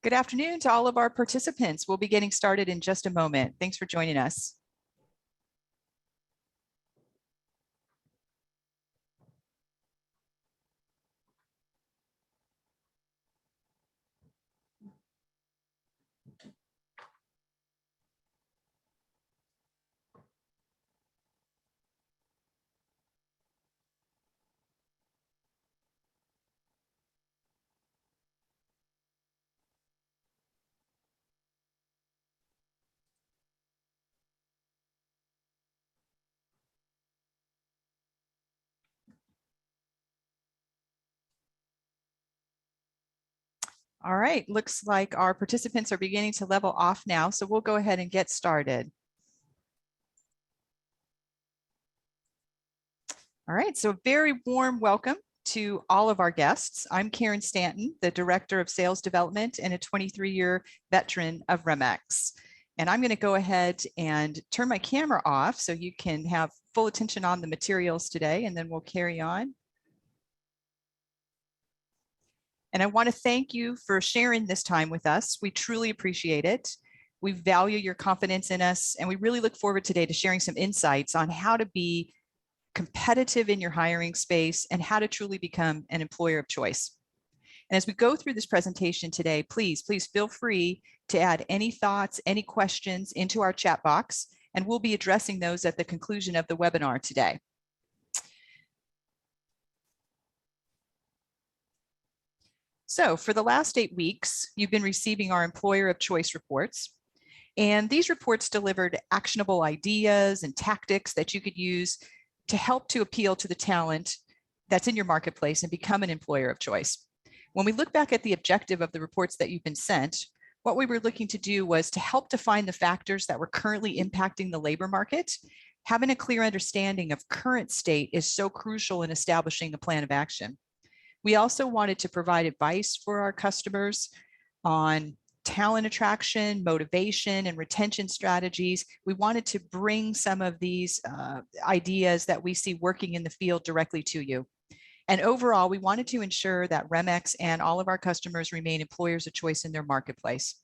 Good afternoon to all of our participants. We'll be getting started in just a moment. Thanks for joining us. All right, looks like our participants are beginning to level off now, so we'll go ahead and get started. All right, so a very warm welcome to all of our guests. I'm Karen Stanton, the Director of Sales Development and a 23-year veteran of RE/MAX. And I'm going to go ahead and turn my camera off so you can have full attention on the materials today, and then we'll carry on. And I want to thank you for sharing this time with us. We truly appreciate it. We value your confidence in us, and we really look forward today to sharing some insights on how to be competitive in your hiring space and how to truly become an employer of choice. And as we go through this presentation today, please feel free to add any thoughts, any questions into our chat box, and we'll be addressing those at the conclusion of the webinar today. So for the last 8 weeks, you've been receiving our Employer of Choice reports. And these reports delivered actionable ideas and tactics that you could use to help to appeal to the talent that's in your marketplace and become an employer of choice. When we look back at the objective of the reports that you've been sent, what we were looking to do was to help define the factors that were currently impacting the labor market. Having a clear understanding of current state is so crucial in establishing a plan of action. We also wanted to provide advice for our customers on talent attraction, motivation, and retention strategies. We wanted to bring some of these ideas that we see working in the field directly to you. And overall, we wanted to ensure that RE/MAX and all of our customers remain employers of choice in their marketplace.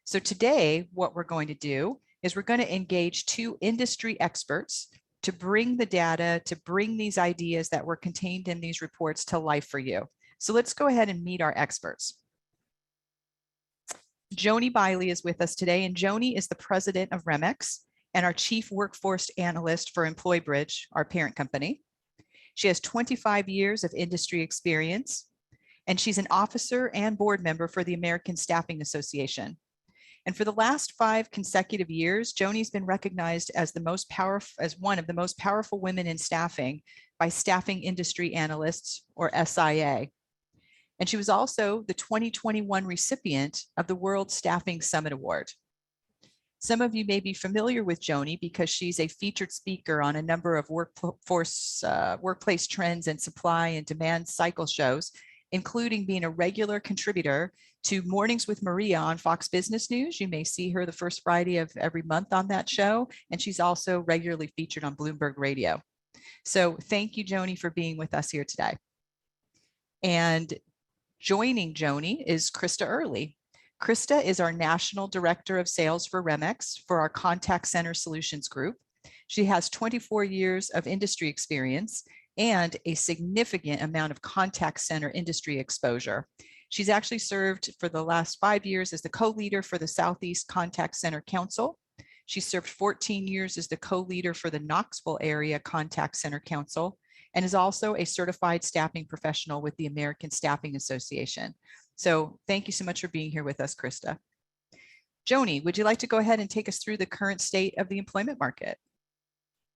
So today, what we're going to do is we're going to engage 2 industry experts to bring the data, to bring these ideas that were contained in these reports to life for you. So let's go ahead and meet our experts. Joni Biley is with us today, and Joni is the president of RE/MAX and our chief workforce analyst for EmployBridge, our parent company. She has 25 years of industry experience, and she's an officer and board member for the American Staffing Association. And for the last 5 consecutive years, Joni's been recognized as one of the most powerful women in staffing by Staffing Industry Analysts, or SIA. And she was also the 2021 recipient of the World Staffing Summit Award. Some of you may be familiar with Joni because she's a featured speaker on a number of workplace trends and supply and demand cycle shows, including being a regular contributor to Mornings with Maria on Fox Business News. You may see her the first Friday of every month on that show, and she's also regularly featured on Bloomberg Radio. So thank you, Joni, for being with us here today. And joining Joni is Krista Early. Krista is our National Director of Sales for RE/MAX for our Contact Center Solutions Group. She has 24 years of industry experience and a significant amount of contact center industry exposure. She's actually served for the last 5 years as the co-leader for the Southeast Contact Center Council. She served 14 years as the co-leader for the Knoxville Area Contact Center Council, and is also a certified staffing professional with the American Staffing Association. So thank you so much for being here with us, Krista. Joni, would you like to go ahead and take us through the current state of the employment market?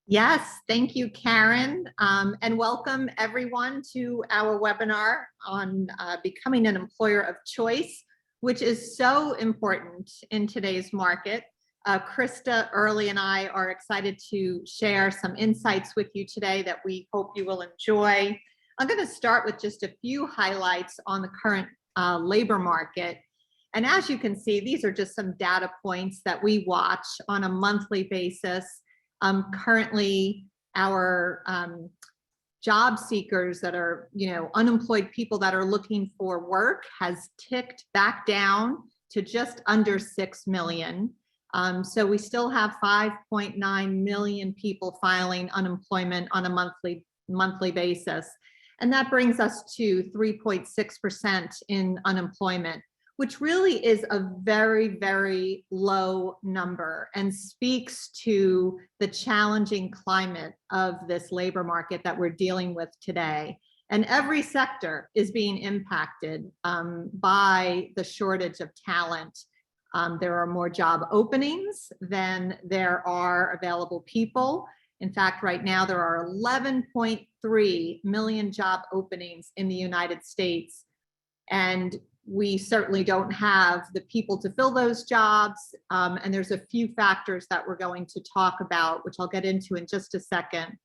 Yes, thank you, Karen, and welcome everyone to our webinar on becoming an employer of choice, which is so important in today's market. Krista Early and I are excited to share some insights with you today that we hope you will enjoy. I'm going to start with just a few highlights on the current labor market. And as you can see, these are just some data points that we watch on a monthly basis. Currently, our job seekers that are, unemployed people that are looking for work has ticked back down to just under 6 million. So we still have 5.9 million people filing unemployment on a monthly basis. And that brings us to 3.6% in unemployment, which really is a very, very low number and speaks to the challenging climate of this labor market that we're dealing with today. And every sector is being impacted by the shortage of talent. There are more job openings than there are available people. In fact, right now there are 11.3 million job openings in the United States. And we certainly don't have the people to fill those jobs. And there's a few factors that we're going to talk about, which I'll get into in just a second.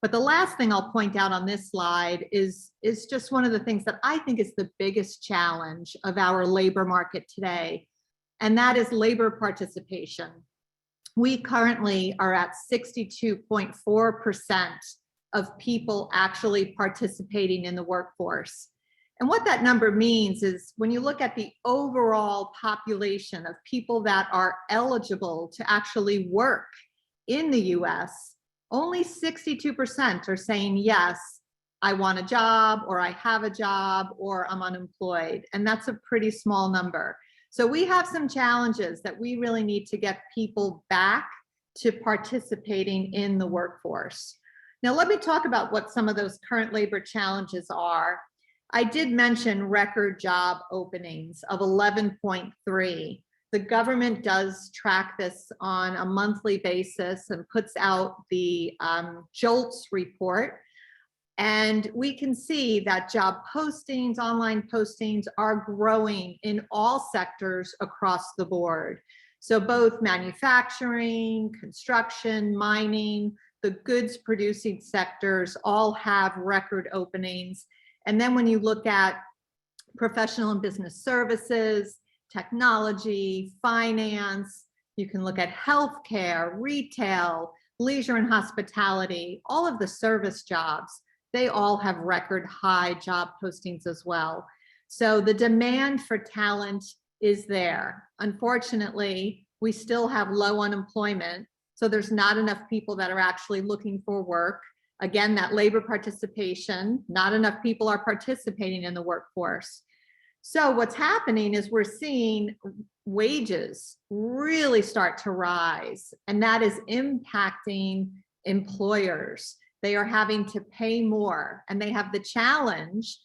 But the last thing I'll point out on this slide is just one of the things that I think is the biggest challenge of our labor market today, and that is labor participation. We currently are at 62.4% of people actually participating in the workforce. And what that number means is when you look at the overall population of people that are eligible to actually work in the US, only 62% are saying, yes, I want a job, or I have a job, or I'm unemployed. And that's a pretty small number. So we have some challenges that we really need to get people back to participating in the workforce. Now, let me talk about what some of those current labor challenges are. I did mention record job openings of 11.3. The government does track this on a monthly basis and puts out the JOLTS report. And we can see that job postings, online postings are growing in all sectors across the board. So both manufacturing, construction, mining, the goods producing sectors all have record openings. And then when you look at professional and business services, technology, finance, you can look at healthcare, retail, leisure and hospitality, all of the service jobs, they all have record high job postings as well. So the demand for talent is there. Unfortunately, we still have low unemployment. So there's not enough people that are actually looking for work. Again, that labor participation, not enough people are participating in the workforce. So what's happening is we're seeing wages really start to rise, and that is impacting employers. They are having to pay more, and they have the challenge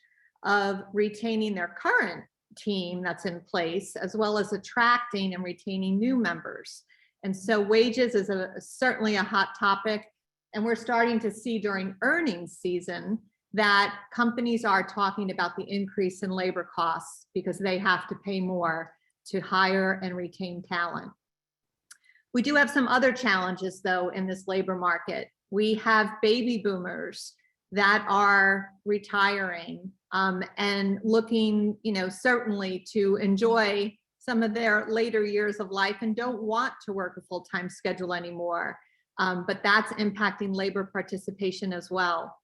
of retaining their current team that's in place, as well as attracting and retaining new members. And so wages is certainly a hot topic, and we're starting to see during earnings season that companies are talking about the increase in labor costs because they have to pay more to hire and retain talent. We do have some other challenges though in this labor market. We have baby boomers that are retiring and looking, certainly to enjoy some of their later years of life and don't want to work a full-time schedule anymore. But that's impacting labor participation as well.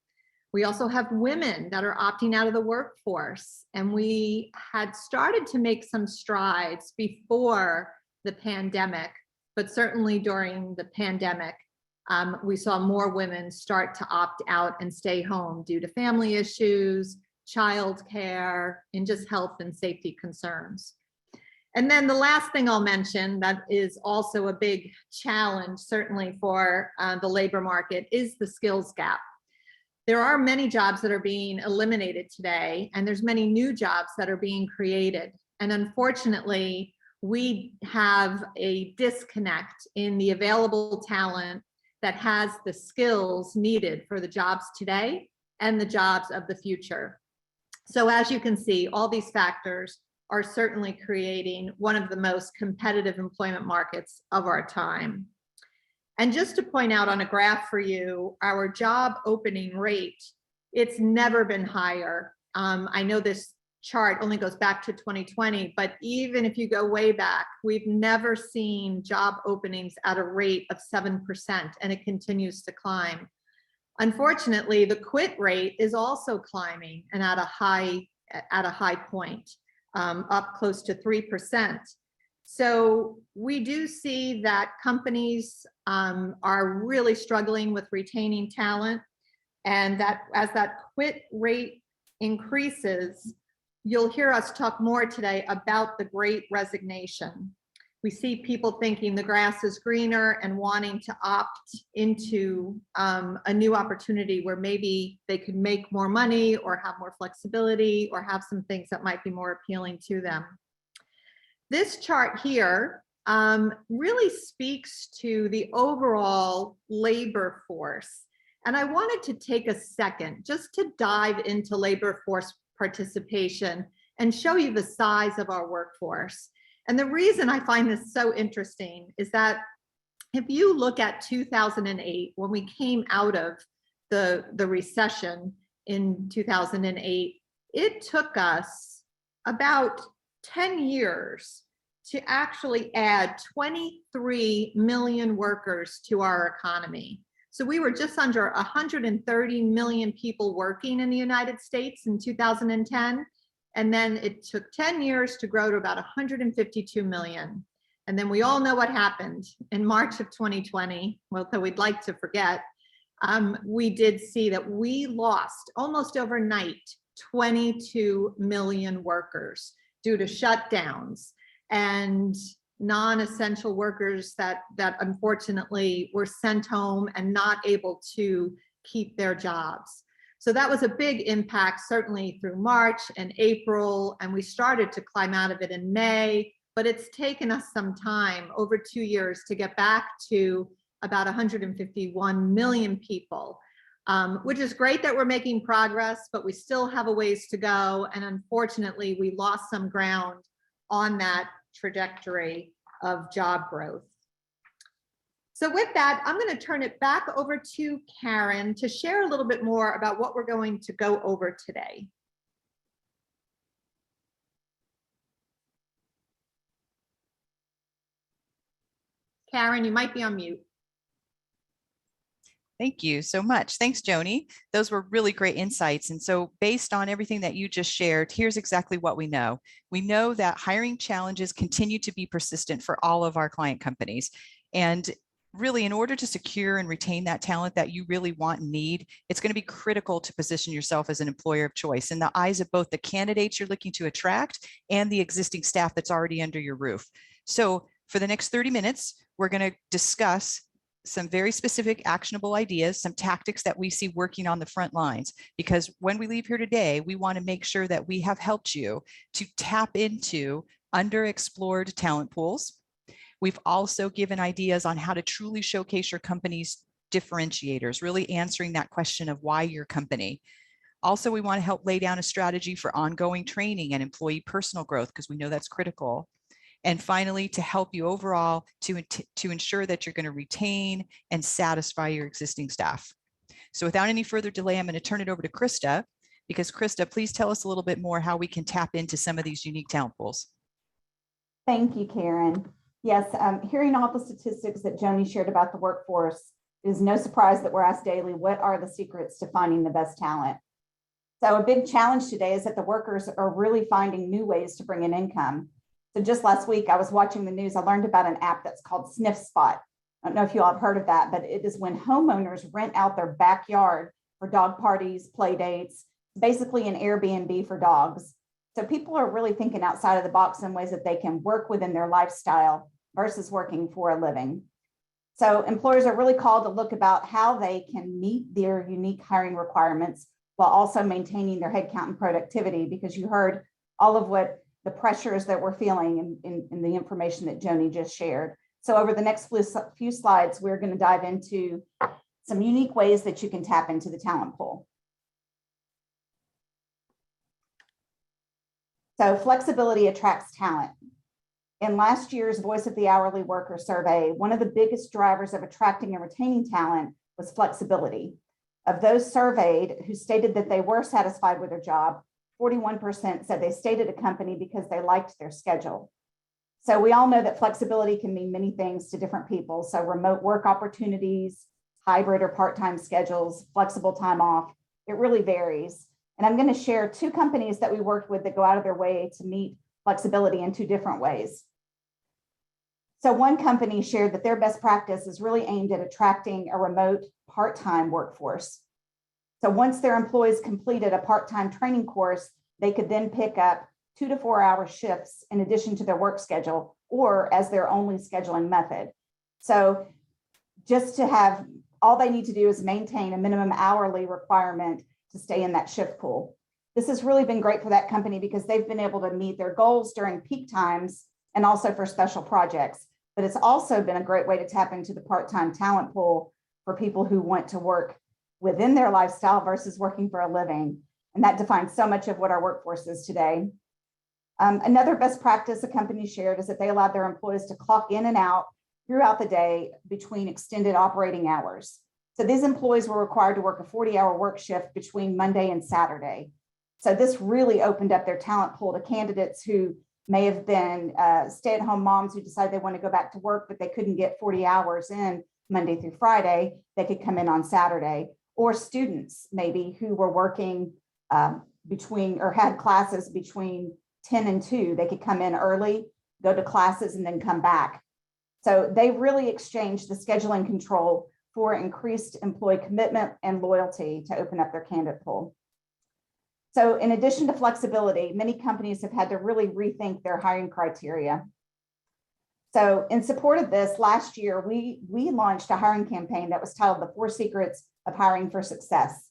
We also have women that are opting out of the workforce, and we had started to make some strides before the pandemic, but certainly during the pandemic, we saw more women start to opt out and stay home due to family issues, childcare, and just health and safety concerns. And then the last thing I'll mention that is also a big challenge, certainly for the labor market, is the skills gap. There are many jobs that are being eliminated today, and there's many new jobs that are being created. And unfortunately, we have a disconnect in the available talent that has the skills needed for the jobs today and the jobs of the future. So as you can see, all these factors are certainly creating one of the most competitive employment markets of our time. And just to point out on a graph for you, our job opening rate, it's never been higher. I know this chart only goes back to 2020, but even if you go way back, we've never seen job openings at a rate of 7%, and it continues to climb. Unfortunately, the quit rate is also climbing and at a high point, up close to 3%. So we do see that companies are really struggling with retaining talent, and that as that quit rate increases, you'll hear us talk more today about the Great Resignation. We see people thinking the grass is greener and wanting to opt into a new opportunity where maybe they could make more money or have more flexibility or have some things that might be more appealing to them. This chart here really speaks to the overall labor force. And I wanted to take a second just to dive into labor force participation and show you the size of our workforce. And the reason I find this so interesting is that if you look at 2008, when we came out of the recession in 2008, it took us about 10 years to actually add 23 million workers to our economy. So we were just under 130 million people working in the United States in 2010. And then it took 10 years to grow to about 152 million. And then we all know what happened in March of 2020, well, though we'd like to forget, we did see that we lost almost overnight 22 million workers due to shutdowns and non-essential workers that unfortunately were sent home and not able to keep their jobs. So that was a big impact, certainly through March and April, and we started to climb out of it in May, but it's taken us some time, over 2 years, to get back to about 151 million people, which is great that we're making progress, but we still have a ways to go. And unfortunately, we lost some ground on that trajectory of job growth. So with that, I'm going to turn it back over to Karen to share a little bit more about what we're going to go over today. Karen, you might be on mute. Thank you so much. Thanks, Joni. Those were really great insights. And so based on everything that you just shared, here's exactly what we know. We know that hiring challenges continue to be persistent for all of our client companies. And really, in order to secure and retain that talent that you really want and need, it's going to be critical to position yourself as an employer of choice in the eyes of both the candidates you're looking to attract and the existing staff that's already under your roof. So for the next 30 minutes, we're going to discuss some very specific actionable ideas, some tactics that we see working on the front lines, because when we leave here today, we want to make sure that we have helped you to tap into underexplored talent pools. We've also given ideas on how to truly showcase your company's differentiators, really answering that question of why your company. Also, we want to help lay down a strategy for ongoing training and employee personal growth, because we know that's critical. And finally, to help you overall to ensure that you're going to retain and satisfy your existing staff. So without any further delay, I'm going to turn it over to Krista, because Krista, please tell us a little bit more how we can tap into some of these unique talent pools. Thank you, Karen. Yes, hearing all the statistics that Joni shared about the workforce, it is no surprise that we're asked daily, what are the secrets to finding the best talent? So a big challenge today is that the workers are really finding new ways to bring in income. So just last week, I was watching the news. I learned about an app that's called Sniff Spot. I don't know if you all have heard of that, but it is when homeowners rent out their backyard for dog parties, play dates, basically an Airbnb for dogs. So people are really thinking outside of the box in ways that they can work within their lifestyle versus working for a living. So employers are really called to look about how they can meet their unique hiring requirements while also maintaining their headcount and productivity, because you heard all of what the pressures that we're feeling in the information that Joni just shared. So over the next few slides, we're going to dive into some unique ways that you can tap into the talent pool. So flexibility attracts talent. In last year's Voice of the Hourly Worker survey, one of the biggest drivers of attracting and retaining talent was flexibility. Of those surveyed who stated that they were satisfied with their job, 41% said they stayed at a company because they liked their schedule. So we all know that flexibility can mean many things to different people. So remote work opportunities, hybrid or part-time schedules, flexible time off, it really varies. And I'm going to share 2 companies that we worked with that go out of their way to meet flexibility in 2 different ways. So one company shared that their best practice is really aimed at attracting a remote part-time workforce. So once their employees completed a part-time training course, they could then pick up 2 to 4 hour shifts in addition to their work schedule or as their only scheduling method. So just to have, all they need to do is maintain a minimum hourly requirement to stay in that shift pool. This has really been great for that company because they've been able to meet their goals during peak times and also for special projects. But it's also been a great way to tap into the part-time talent pool for people who want to work within their lifestyle versus working for a living. And that defines so much of what our workforce is today. Another best practice a company shared is that they allowed their employees to clock in and out throughout the day between extended operating hours. So these employees were required to work a 40-hour work shift between Monday and Saturday. So this really opened up their talent pool to candidates who may have been stay-at-home moms who decided they want to go back to work, but they couldn't get 40 hours in Monday through Friday. They could come in on Saturday. Or students maybe who were working between or had classes between 10 and 2. They could come in early, go to classes, and then come back. So they really exchanged the scheduling control for increased employee commitment and loyalty to open up their candidate pool. So in addition to flexibility, many companies have had to really rethink their hiring criteria. So in support of this, last year, we launched a hiring campaign that was titled The 4 Secrets of Hiring for Success.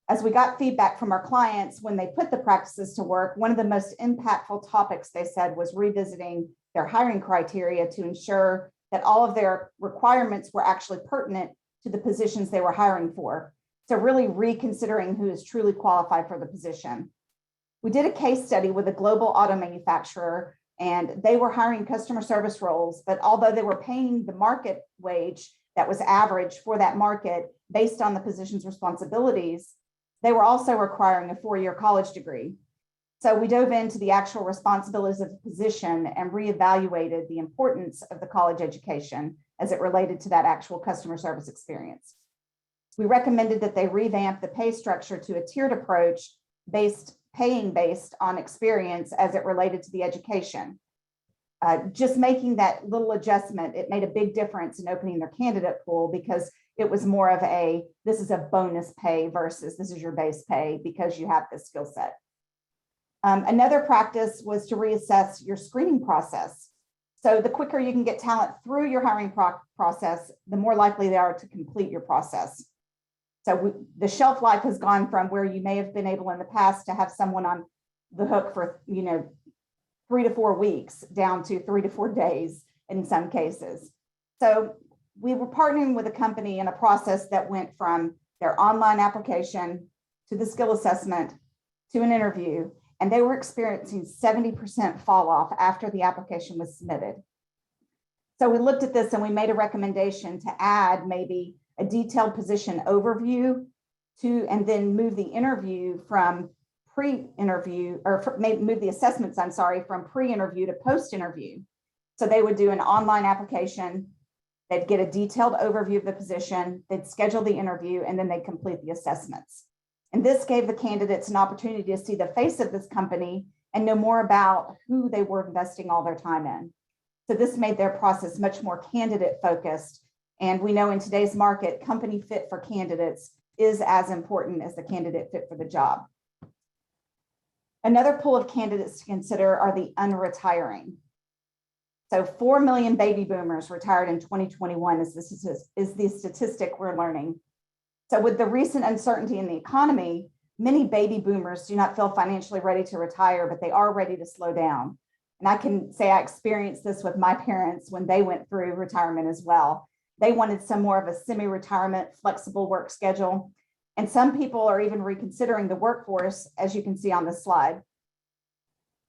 As we got feedback from our clients when they put the practices to work, one of the most impactful topics they said was revisiting their hiring criteria to ensure that all of their requirements were actually pertinent to the positions they were hiring for. So really reconsidering who is truly qualified for the position. We did a case study with a global auto manufacturer, and they were hiring customer service roles, but although they were paying the market wage that was average for that market based on the position's responsibilities, they were also requiring a 4-year college degree. So we dove into the actual responsibilities of the position and reevaluated the importance of the college education as it related to that actual customer service experience. We recommended that they revamp the pay structure to a tiered approach based on experience as it related to the education. Just making that little adjustment, it made a big difference in opening their candidate pool because it was more of a, this is a bonus pay versus this is your base pay because you have this skill set. Another practice was to reassess your screening process. So the quicker you can get talent through your hiring process, the more likely they are to complete your process. So the shelf life has gone from where you may have been able in the past to have someone on the hook for 3 to 4 weeks down to 3 to 4 days in some cases. So we were partnering with a company in a process that went from their online application to the skill assessment to an interview, and they were experiencing 70% fall off after the application was submitted. So we looked at this and we made a recommendation to add maybe a detailed position overview to, and then move the interview from pre-interview, or move the assessments, from pre-interview to post-interview. So they would do an online application, they'd get a detailed overview of the position, they'd schedule the interview, and then they'd complete the assessments. And this gave the candidates an opportunity to see the face of this company and know more about who they were investing all their time in. So this made their process much more candidate focused. And we know in today's market, company fit for candidates is as important as the candidate fit for the job. Another pool of candidates to consider are the unretiring. So 4 million baby boomers retired in 2021 is the statistic we're learning. So with the recent uncertainty in the economy, many baby boomers do not feel financially ready to retire, but they are ready to slow down. And I can say I experienced this with my parents when they went through retirement as well. They wanted some more of a semi-retirement, flexible work schedule. And some people are even reconsidering the workforce, as you can see on this slide.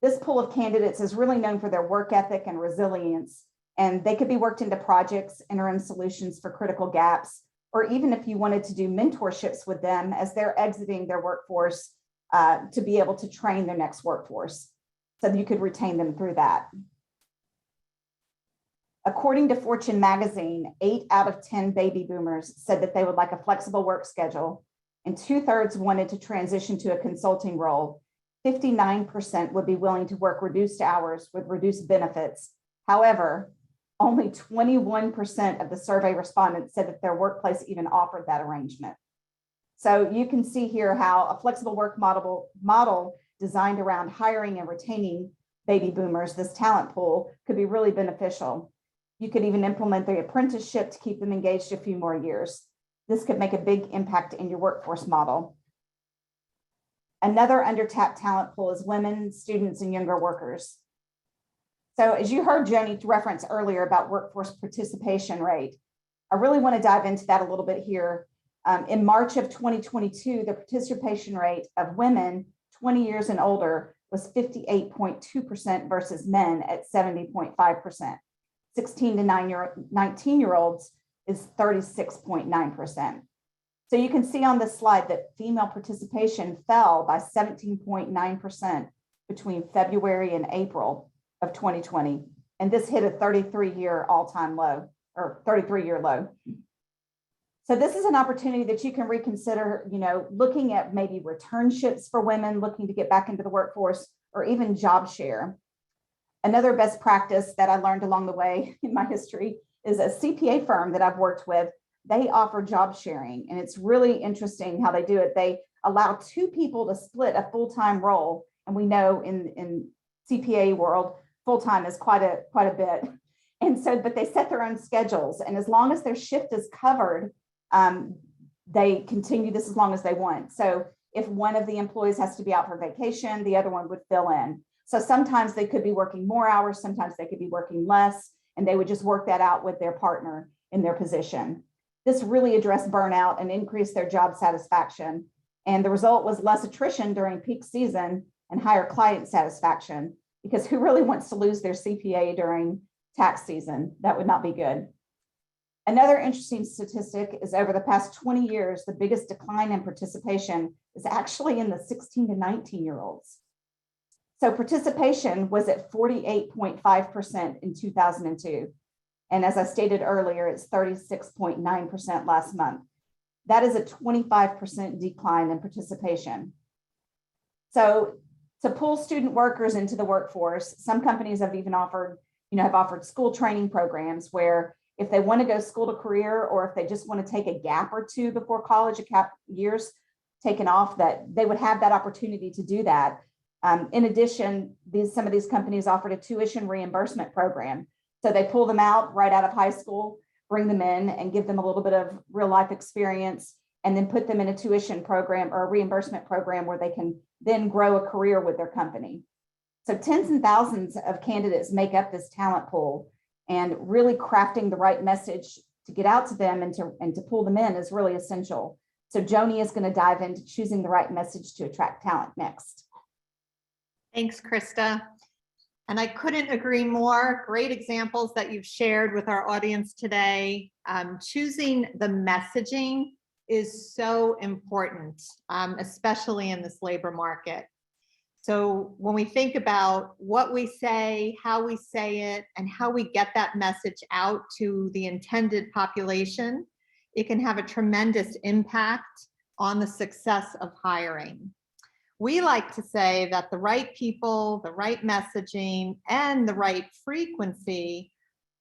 This pool of candidates is really known for their work ethic and resilience, and they could be worked into projects, interim solutions for critical gaps, or even if you wanted to do mentorships with them as they're exiting their workforce to be able to train their next workforce. So you could retain them through that. According to Fortune magazine, 8 out of 10 baby boomers said that they would like a flexible work schedule, and 2/3 wanted to transition to a consulting role. 59% would be willing to work reduced hours with reduced benefits. However, Only 21% of the survey respondents said that their workplace even offered that arrangement. So you can see here how a flexible work model designed around hiring and retaining baby boomers, this talent pool, could be really beneficial. You could even implement the apprenticeship to keep them engaged a few more years. This could make a big impact in your workforce model. Another under-tapped talent pool is women, students, and younger workers. So as you heard Joni reference earlier about workforce participation rate, I really want to dive into that a little bit here. In March of 2022, the participation rate of women 20 years and older was 58.2% versus men at 70.5%. 16 to 19-year-olds is 36.9%. So you can see on this slide that female participation fell by 17.9% between February and April of 2020. And this hit a 33-year all-time low, or 33-year low. So this is an opportunity that you can reconsider, looking at maybe returnships for women looking to get back into the workforce, or even job share. Another best practice that I learned along the way in my history is a CPA firm that I've worked with. They offer job sharing, and it's really interesting how they do it. They allow two people to split a full-time role, and we know in CPA world, full-time is quite a bit. And so, but they set their own schedules, and as long as their shift is covered, they continue this as long as they want. So if one of the employees has to be out for vacation, the other one would fill in. So sometimes they could be working more hours, sometimes they could be working less, and they would just work that out with their partner in their position. This really addressed burnout and increased their job satisfaction. And the result was less attrition during peak season and higher client satisfaction, because who really wants to lose their CPA during tax season? That would not be good. Another interesting statistic is over the past 20 years, the biggest decline in participation is actually in the 16 to 19-year-olds. So participation was at 48.5% in 2002. And as I stated earlier, it's 36.9% last month. That is a 25% decline in participation. So to pull student workers into the workforce, some companies have even offered, have offered school training programs where if they want to go school to career, or if they just want to take a gap or two before college, years taken off, that they would have that opportunity to do that. In addition, some of these companies offered a tuition reimbursement program. So they pull them out right out of high school, bring them in and give them a little bit of real life experience, and then put them in a tuition program or a reimbursement program where they can then grow a career with their company. So tens and thousands of candidates make up this talent pool, and really crafting the right message to get out to them and to pull them in is really essential. So Joni is going to dive into choosing the right message to attract talent next. Thanks, Krista. And I couldn't agree more. Great examples that you've shared with our audience today. Choosing the messaging is so important, especially in this labor market. So when we think about what we say, how we say it, and how we get that message out to the intended population, it can have a tremendous impact on the success of hiring. We like to say that the right people, the right messaging, and the right frequency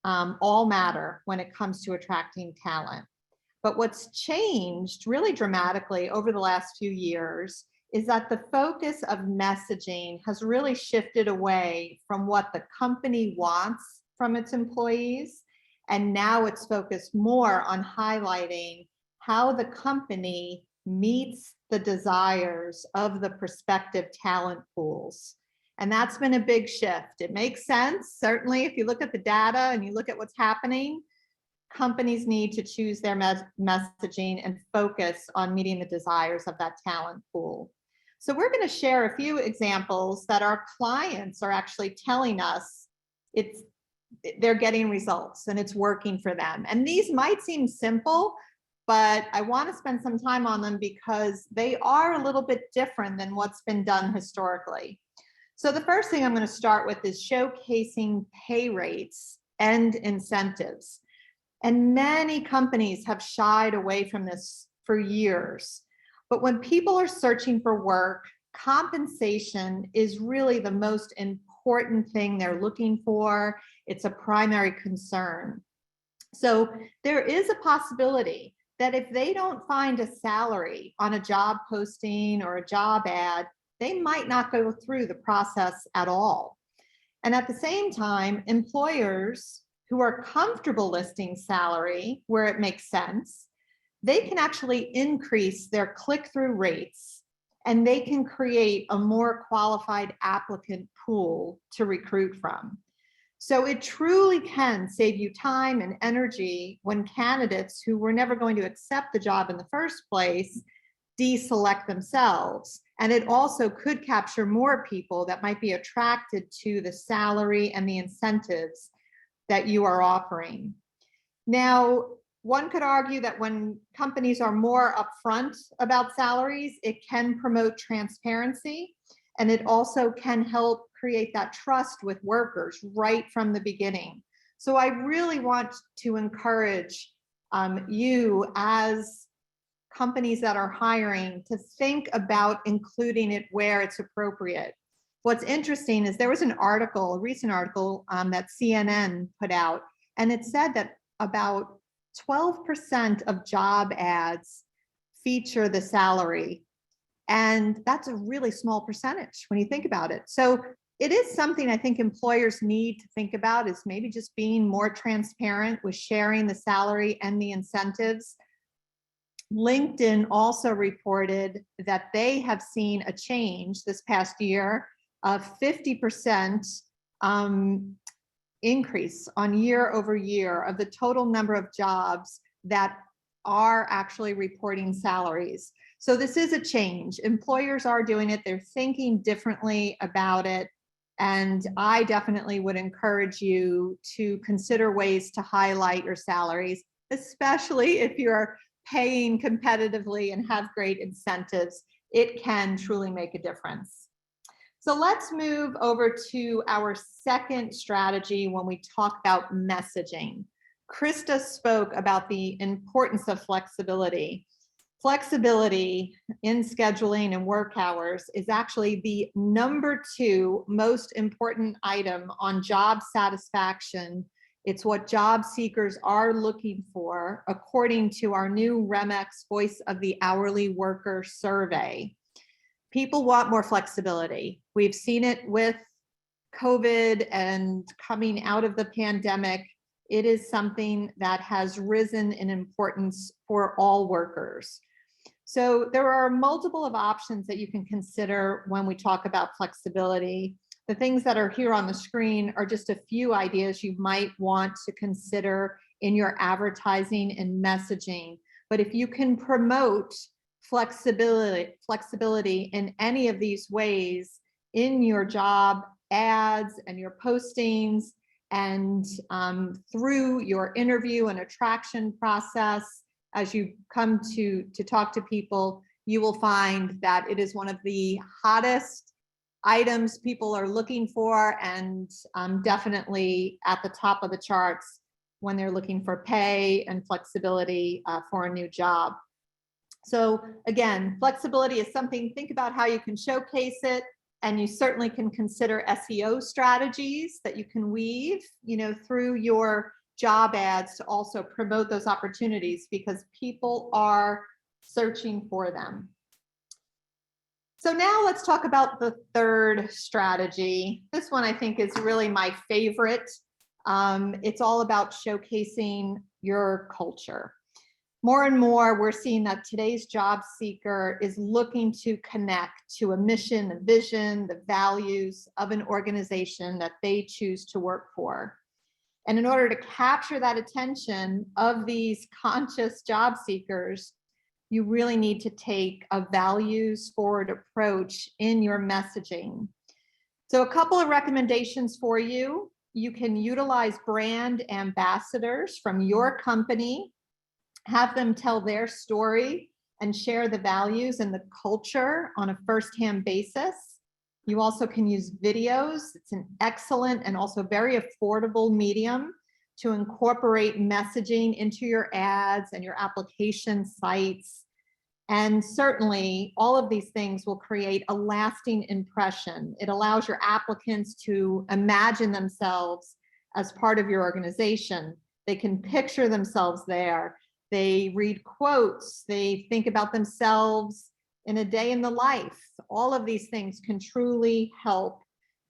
all matter when it comes to attracting talent. But what's changed really dramatically over the last few years is that the focus of messaging has really shifted away from what the company wants from its employees, and now it's focused more on highlighting how the company meets the desires of the prospective talent pools. And that's been a big shift. It makes sense. Certainly, if you look at the data and you look at what's happening, companies need to choose their messaging and focus on meeting the desires of that talent pool. So we're going to share a few examples that our clients are actually telling us they're getting results and it's working for them. And these might seem simple, but I want to spend some time on them because they are a little bit different than what's been done historically. So the first thing I'm going to start with is showcasing pay rates and incentives. And many companies have shied away from this for years. But when people are searching for work, compensation is really the most important important thing they're looking for. It's a primary concern. So there is a possibility that if they don't find a salary on a job posting or a job ad, they might not go through the process at all. And at the same time, employers who are comfortable listing salary where it makes sense, they can actually increase their click-through rates, and they can create a more qualified applicant pool to recruit from. So it truly can save you time and energy when candidates who were never going to accept the job in the first place deselect themselves. And it also could capture more people that might be attracted to the salary and the incentives that you are offering. Now, one could argue that when companies are more upfront about salaries, it can promote transparency, and it also can help create that trust with workers right from the beginning. So I really want to encourage you as companies that are hiring to think about including it where it's appropriate. What's interesting is there was an article, a recent article that CNN put out, and it said that about 12% of job ads feature the salary. And that's a really small percentage when you think about it. So it is something I think employers need to think about, is maybe just being more transparent with sharing the salary and the incentives. LinkedIn also reported that they have seen a change this past year of 50% increase on year over year of the total number of jobs that are actually reporting salaries. So this is a change. Employers are doing it. They're thinking differently about it. And I definitely would encourage you to consider ways to highlight your salaries, especially if you're paying competitively and have great incentives. It can truly make a difference. So let's move over to our second strategy when we talk about messaging. Krista spoke about the importance of flexibility. Flexibility in scheduling and work hours is actually the #2 most important item on job satisfaction. It's what job seekers are looking for, according to our new REMEX Voice of the Hourly Worker survey. People want more flexibility. We've seen it with COVID and coming out of the pandemic. It is something that has risen in importance for all workers. So there are multiple of options that you can consider when we talk about flexibility. The things that are here on the screen are just a few ideas you might want to consider in your advertising and messaging. But if you can promote flexibility in any of these ways in your job ads and your postings and through your interview and attraction process, as you come to talk to people, you will find that it is one of the hottest items people are looking for, and definitely at the top of the charts when they're looking for pay and flexibility for a new job. So again, flexibility is something, think about how you can showcase it, and you certainly can consider SEO strategies that you can weave, through your job ads to also promote those opportunities, because people are searching for them. So now let's talk about the third strategy. This one I think is really my favorite. It's all about showcasing your culture. More and more, we're seeing that today's job seeker is looking to connect to a mission, a vision, the values of an organization that they choose to work for. And in order to capture that attention of these conscious job seekers, you really need to take a values-forward approach in your messaging. So a couple of recommendations for you. You can utilize brand ambassadors from your company, have them tell their story and share the values and the culture on a firsthand basis. You also can use videos. It's an excellent and also very affordable medium to incorporate messaging into your ads and your application sites. And certainly all of these things will create a lasting impression. It allows your applicants to imagine themselves as part of your organization. They can picture themselves there. They read quotes. They think about themselves in a day in the life. All of these things can truly help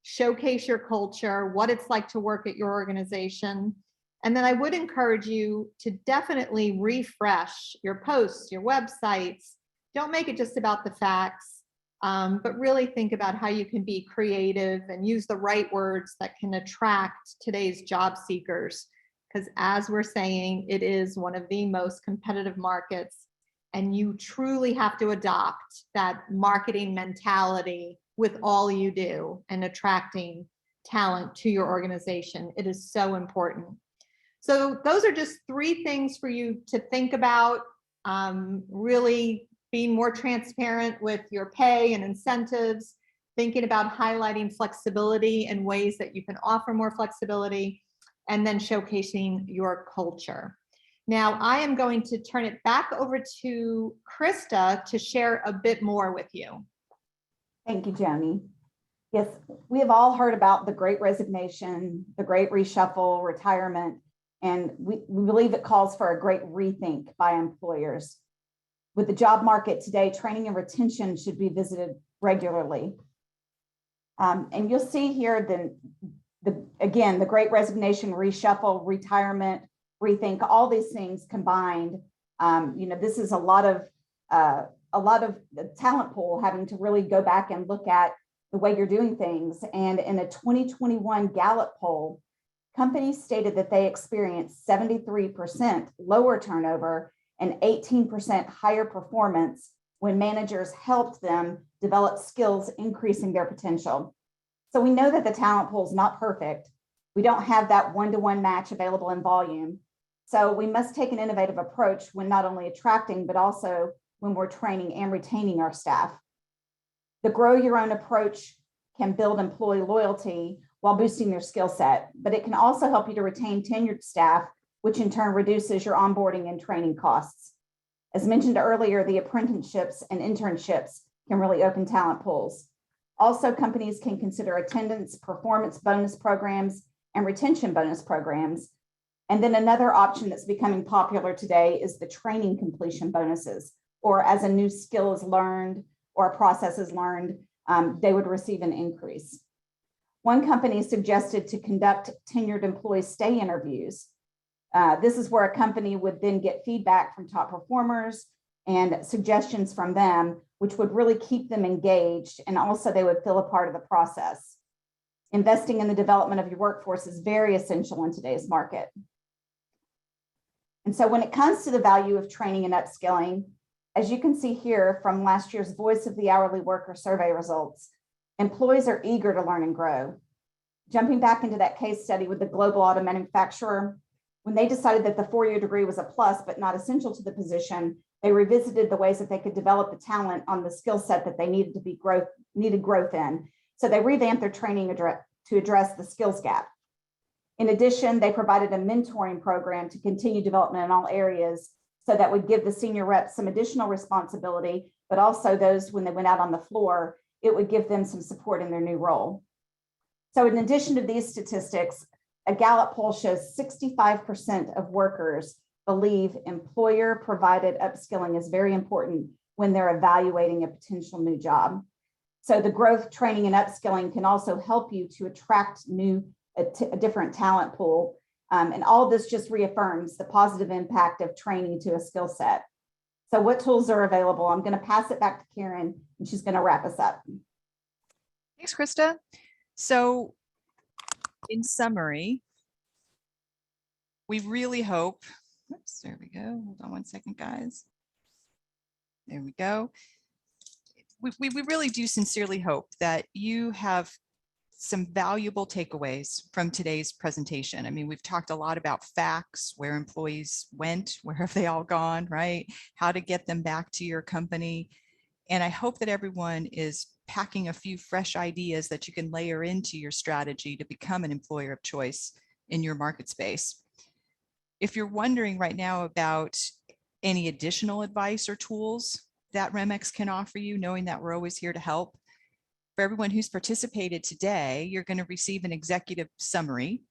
showcase your culture, what it's like to work at your organization. And then I would encourage you to definitely refresh your posts, your websites. Don't make it just about the facts, but really think about how you can be creative and use the right words that can attract today's job seekers. Because as we're saying, it is one of the most competitive markets, and you truly have to adopt that marketing mentality with all you do and attracting talent to your organization. It is so important. So those are just 3 things for you to think about. Really being more transparent with your pay and incentives, thinking about highlighting flexibility and ways that you can offer more flexibility, and then showcasing your culture. Now, I am going to turn it back over to Krista to share a bit more with you. Thank you, Joni. Yes, we have all heard about the Great Resignation, the Great Reshuffle, retirement, and we believe it calls for a great rethink by employers. With the job market today, training and retention should be visited regularly. And you'll see here again, the Great Resignation, reshuffle, retirement, rethink, all these things combined. This is a lot of the talent pool having to really go back and look at the way you're doing things. And in a 2021 Gallup poll, companies stated that they experienced 73% lower turnover and 18% higher performance when managers helped them develop skills, increasing their potential. So we know that the talent pool is not perfect. We don't have that one-to-one match available in volume. So we must take an innovative approach when not only attracting, but also when we're training and retaining our staff. The grow your own approach can build employee loyalty while boosting their skill set, but it can also help you to retain tenured staff, which in turn reduces your onboarding and training costs. As mentioned earlier, the apprenticeships and internships can really open talent pools. Also, companies can consider attendance, performance bonus programs, and retention bonus programs. And then another option that's becoming popular today is the training completion bonuses, or as a new skill is learned or a process is learned, they would receive an increase. One company suggested to conduct tenured employee stay interviews. This is where a company would then get feedback from top performers and suggestions from them, which would really keep them engaged, and also they would feel a part of the process. Investing in the development of your workforce is very essential in today's market. And so when it comes to the value of training and upskilling, as you can see here from last year's Voice of the Hourly Worker survey results, employees are eager to learn and grow. Jumping back into that case study with the global auto manufacturer, when they decided that the 4-year degree was a plus but not essential to the position, they revisited the ways that they could develop the talent on the skill set that they needed growth in. So they revamped their training to address the skills gap. In addition, they provided a mentoring program to continue development in all areas, so that would give the senior reps some additional responsibility, but also those, when they went out on the floor, it would give them some support in their new role. So in addition to these statistics, a Gallup poll shows 65% of workers believe employer-provided upskilling is very important when they're evaluating a potential new job. So the growth, training, and upskilling can also help you to attract a different talent pool. And all this just reaffirms the positive impact of training to a skill set. So what tools are available? I'm going to pass it back to Karen, and she's going to wrap us up. Thanks, Krista. So in summary, we really hope, oops, there we go. Hold on one second, guys. There we go. We really do sincerely hope that you have some valuable takeaways from today's presentation. I mean, we've talked a lot about facts, where employees went, where have they all gone, right? How to get them back to your company. And I hope that everyone is packing a few fresh ideas that you can layer into your strategy to become an employer of choice in your market space. If you're wondering right now about any additional advice or tools that Remex can offer you, knowing that we're always here to help. For everyone who's participated today, you're going to receive an executive summary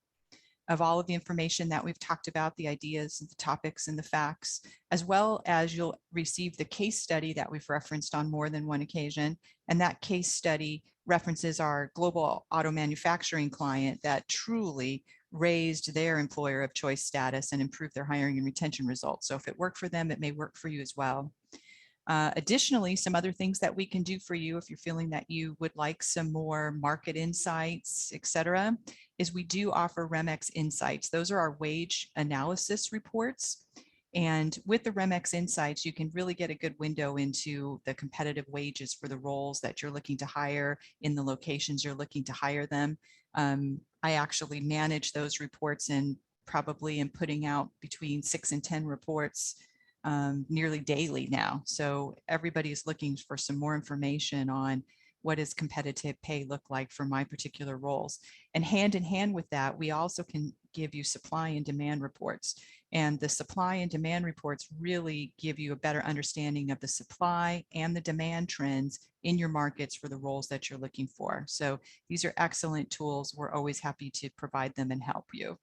of all of the information that we've talked about, the ideas and the topics and the facts, as well as you'll receive the case study that we've referenced on more than one occasion. And that case study references our global auto manufacturing client that truly raised their employer of choice status and improved their hiring and retention results. So if it worked for them, it may work for you as well. Additionally, some other things that we can do for you if you're feeling that you would like some more market insights, et cetera, is we do offer Remex Insights. Those are our wage analysis reports. And with the Remex Insights, you can really get a good window into the competitive wages for the roles that you're looking to hire in the locations you're looking to hire them. I actually manage those reports and probably am putting out between 6 and 10 reports nearly daily now. So everybody is looking for some more information on what does competitive pay look like for my particular roles. And hand in hand with that, we also can give you supply and demand reports. And the supply and demand reports really give you a better understanding of the supply and the demand trends in your markets for the roles that you're looking for. So these are excellent tools. We're always happy to provide them and help you.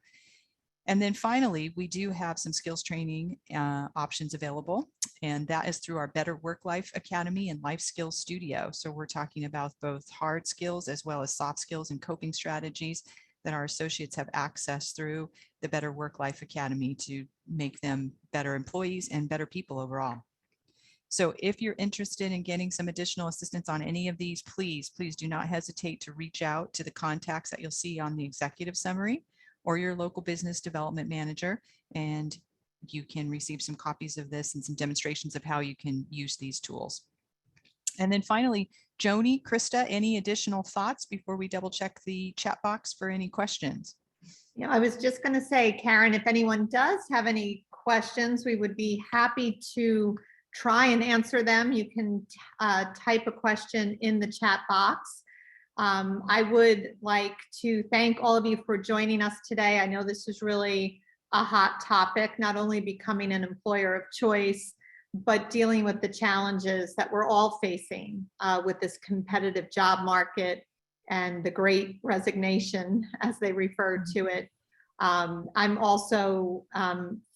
And then finally, we do have some skills training options available, and that is through our Better Work Life Academy and Life Skills Studio. So we're talking about both hard skills as well as soft skills and coping strategies that our associates have access through the Better Work Life Academy to make them better employees and better people overall. So if you're interested in getting some additional assistance on any of these, please do not hesitate to reach out to the contacts that you'll see on the executive summary or your local business development manager, and you can receive some copies of this and some demonstrations of how you can use these tools. And then finally, Joni, Krista, any additional thoughts before we double check the chat box for any questions? You know, I was just going to say, Karen, if anyone does have any questions, we would be happy to try and answer them. You can type a question in the chat box. I would like to thank all of you for joining us today. I know this is really a hot topic, not only becoming an employer of choice, but dealing with the challenges that we're all facing with this competitive job market and the great resignation, as they refer to it. I'm also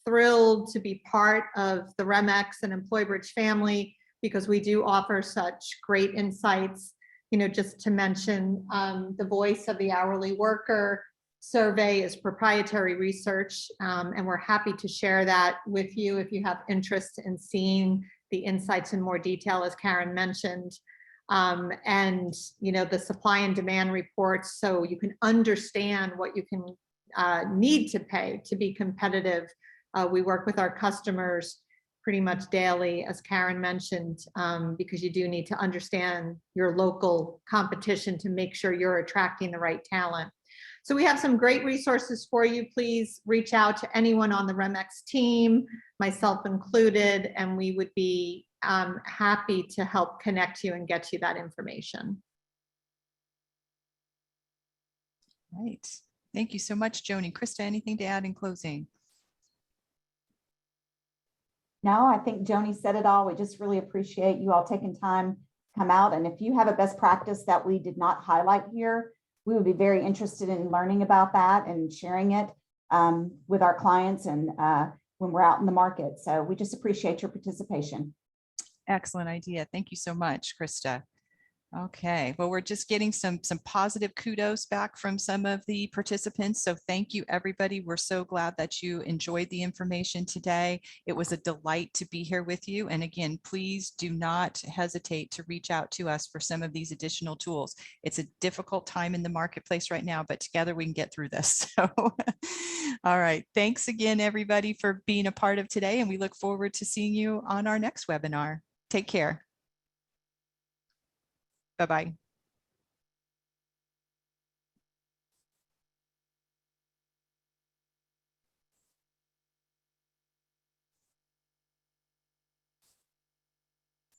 thrilled to be part of the Remex and EmployBridge family because we do offer such great insights. You know, just to mention, the Voice of the Hourly Worker survey is proprietary research, and we're happy to share that with you if you have interest in seeing the insights in more detail, as Karen mentioned. And, you know, the supply and demand reports, so you can understand what you can need to pay to be competitive. We work with our customers pretty much daily, as Karen mentioned, because you do need to understand your local competition to make sure you're attracting the right talent. So we have some great resources for you. Please reach out to anyone on the Remex team, myself included, and we would be happy to help connect you and get you that information. Right. Thank you so much, Joni. Krista, anything to add in closing? No, I think Joni said it all. We just really appreciate you all taking time to come out. And if you have a best practice that we did not highlight here, we would be very interested in learning about that and sharing it with our clients and when we're out in the market. So we just appreciate your participation. Excellent idea. Thank you so much, Krista. Okay, well, we're just getting some positive kudos back from some of the participants. So thank you, everybody. We're so glad that you enjoyed the information today. It was a delight to be here with you. And again, please do not hesitate to reach out to us for some of these additional tools. It's a difficult time in the marketplace right now, but together we can get through this. So, all right. Thanks again, everybody, for being a part of today. And we look forward to seeing you on our next webinar. Take care. Bye-bye.